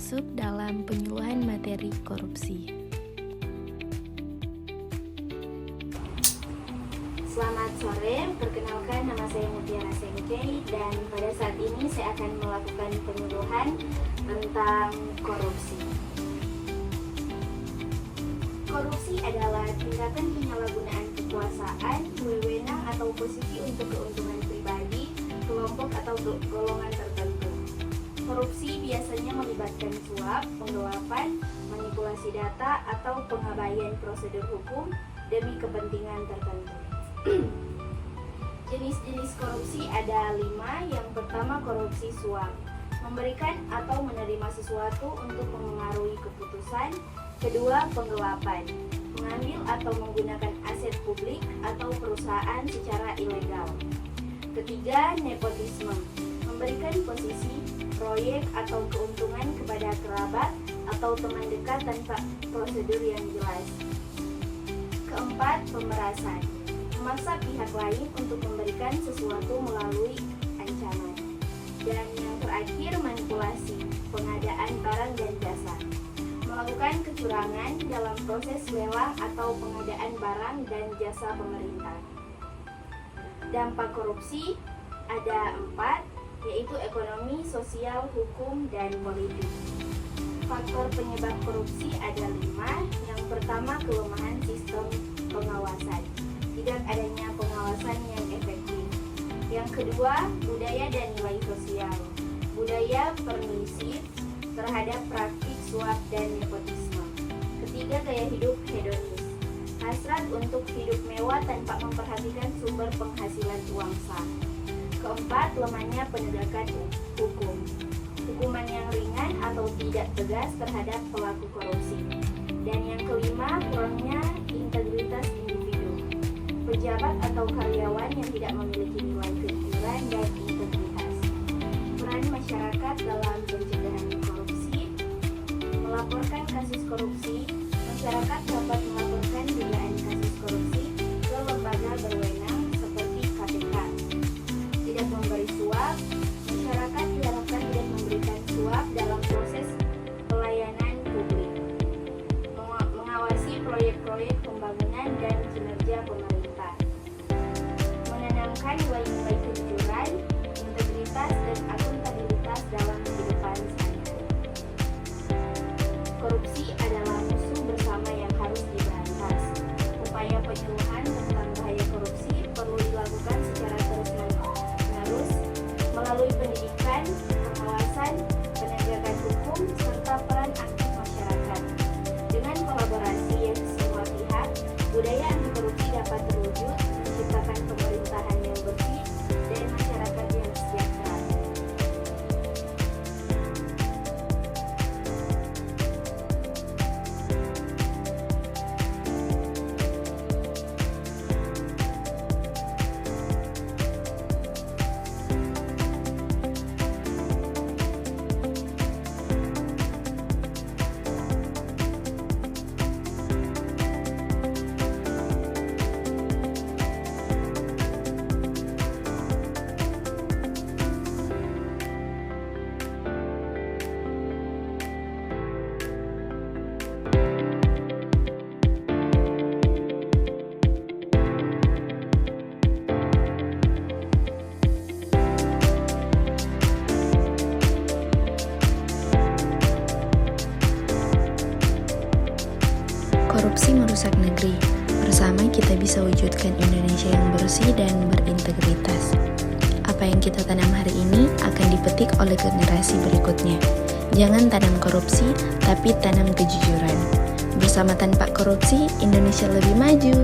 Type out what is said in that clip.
masuk dalam penyuluhan materi korupsi. Selamat sore, perkenalkan nama saya Mutiara Sengkei dan pada saat ini saya akan melakukan penyuluhan tentang korupsi. Korupsi adalah tindakan penyalahgunaan kekuasaan, wewenang atau posisi untuk keuntungan pribadi, kelompok atau golongan tertentu. Korupsi biasanya melibatkan suap, penggelapan, manipulasi data, atau pengabaian prosedur hukum demi kepentingan tertentu. Jenis-jenis korupsi ada 5. Yang pertama, korupsi suap, memberikan atau menerima sesuatu untuk memengaruhi keputusan. Kedua, penggelapan, mengambil atau menggunakan aset publik atau perusahaan secara ilegal. Ketiga, nepotisme, memberikan posisi, proyek atau keuntungan kepada kerabat atau teman dekat tanpa prosedur yang jelas. Keempat, pemerasan, memaksa pihak lain untuk memberikan sesuatu melalui ancaman. Dan yang terakhir, manipulasi, pengadaan barang dan jasa, melakukan kecurangan dalam proses lelang atau pengadaan barang dan jasa pemerintah. Dampak korupsi ada 4, yaitu ekonomi, sosial, hukum, dan politik. Faktor penyebab korupsi ada 5. Yang pertama, kelemahan sistem pengawasan, tidak adanya pengawasan yang efektif. Yang kedua, budaya dan nilai sosial, budaya permisif terhadap praktik suap dan nepotisme. Ketiga, gaya hidup hedonis, hasrat untuk hidup mewah tanpa memperhatikan sumber penghasilan uang sah. Keempat, lemahnya penegakan hukum, hukuman yang ringan atau tidak tegas terhadap pelaku korupsi. Dan yang kelima, kurangnya integritas individu, pejabat atau karyawan yang tidak memiliki nilai kejujuran dan integritas. Peran masyarakat dalam pencegahan korupsi, melaporkan kasus korupsi. Masyarakat dapat melaporkan dugaan kasus korupsi ke lembaga berwenang seperti KPK. Tidak memberi suap, masyarakat diharapkan tidak memberikan suap dalam proses pelayanan publik. Mengawasi proyek-proyek pembangunan dan kinerja pemerintah. Menanamkan nilai-nilai kejujuran, integritas, dan akuntabilitas dalam kehidupan sehari-hari. Korupsi adalah musuh bersama yang harus diberantas. Upaya penyuluhan tentang bahaya korupsi perlu dilakukan secara terus-menerus melalui pendidikan, pengawasan, penegakan hukum, serta peran aktif masyarakat. Dengan kolaborasi yang semua pihak, budaya anti korupsi dapat terwujud, menciptakan pemerintahan yang bersih dan masyarakat yang sejahtera. Korupsi merusak negeri. Bersama kita bisa wujudkan Indonesia yang bersih dan berintegritas. Apa yang kita tanam hari ini akan dipetik oleh generasi berikutnya. Jangan tanam korupsi, tapi tanam kejujuran. Bersama tanpa korupsi, Indonesia lebih maju.